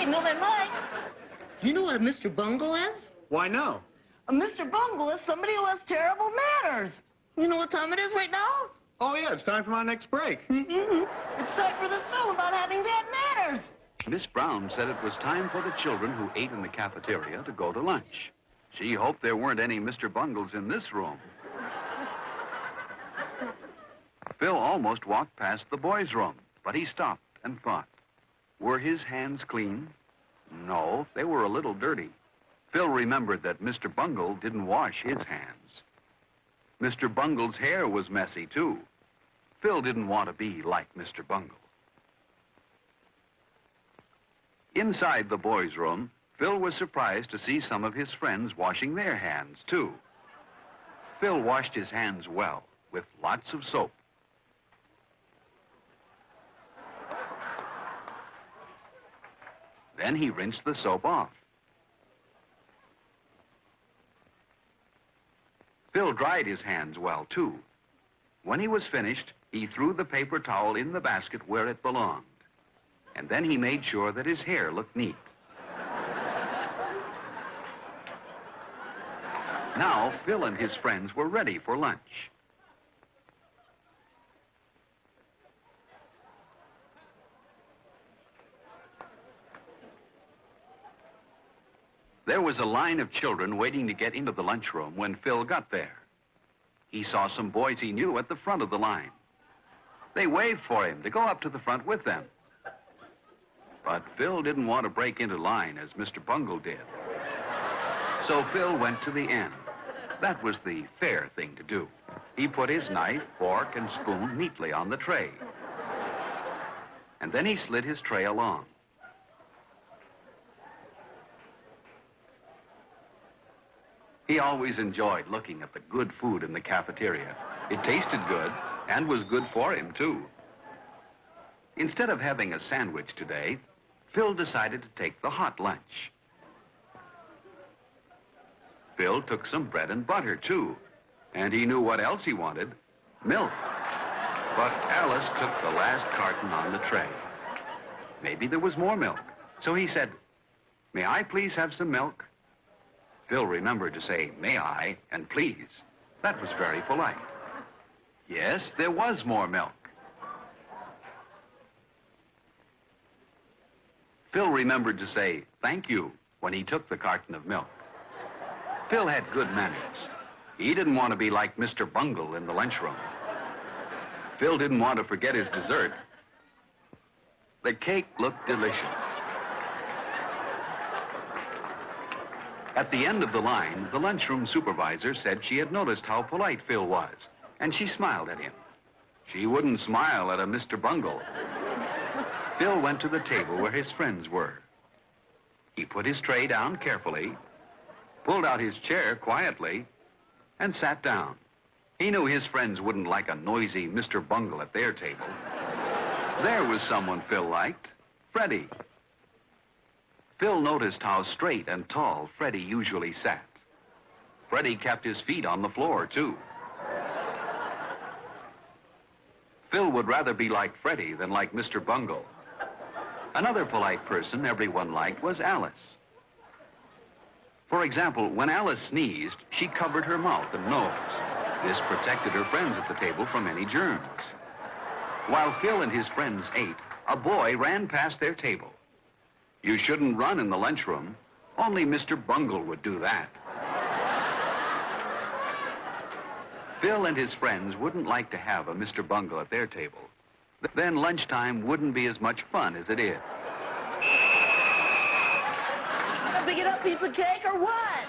signal than Mike. Do you know what a Mr. Bungle is? Why, no. A Mr. Bungle is somebody who has terrible manners. You know what time it is right now? Oh, yeah, it's time for my next break. It's time for the song about having bad manners. Miss Brown said it was time for the children who ate in the cafeteria to go to lunch. She hoped there weren't any Mr. Bungles in this room. Phil almost walked past the boys' room, but he stopped and thought. Were his hands clean? No, they were a little dirty. Phil remembered that Mr. Bungle didn't wash his hands. Mr. Bungle's hair was messy, too. Phil didn't want to be like Mr. Bungle. Inside the boys' room, Phil was surprised to see some of his friends washing their hands, too. Phil washed his hands well, with lots of soap. Then he rinsed the soap off. Phil dried his hands well, too. When he was finished, he threw the paper towel in the basket where it belonged. And then he made sure that his hair looked neat. Now, Phil and his friends were ready for lunch. There was a line of children waiting to get into the lunchroom when Phil got there. He saw some boys he knew at the front of the line. They waved for him to go up to the front with them. But Phil didn't want to break into line as Mr. Bungle did. So Phil went to the end. That was the fair thing to do. He put his knife, fork, and spoon neatly on the tray. And then he slid his tray along. He always enjoyed looking at the good food in the cafeteria. It tasted good and was good for him, too. Instead of having a sandwich today, Phil decided to take the hot lunch. Phil took some bread and butter, too. And he knew what else he wanted, milk. But Alice took the last carton on the tray. Maybe there was more milk. So he said, "May I please have some milk?" Phil remembered to say, "May I?" and "please." That was very polite. Yes, there was more milk. Phil remembered to say, "Thank you," when he took the carton of milk. Phil had good manners. He didn't want to be like Mr. Bungle in the lunchroom. Phil didn't want to forget his dessert. The cake looked delicious. At the end of the line, the lunchroom supervisor said she had noticed how polite Phil was, and she smiled at him. She wouldn't smile at a Mr. Bungle. Phil went to the table where his friends were. He put his tray down carefully, pulled out his chair quietly, and sat down. He knew his friends wouldn't like a noisy Mr. Bungle at their table. There was someone Phil liked, Freddie. Phil noticed how straight and tall Freddie usually sat. Freddie kept his feet on the floor, too. Phil would rather be like Freddie than like Mr. Bungle. Another polite person everyone liked was Alice. For example, when Alice sneezed, she covered her mouth and nose. This protected her friends at the table from any germs. While Phil and his friends ate, a boy ran past their table. You shouldn't run in the lunchroom. Only Mr. Bungle would do that. Phil and his friends wouldn't like to have a Mr. Bungle at their table. Then lunchtime wouldn't be as much fun as it is. Big it up piece of cake or what?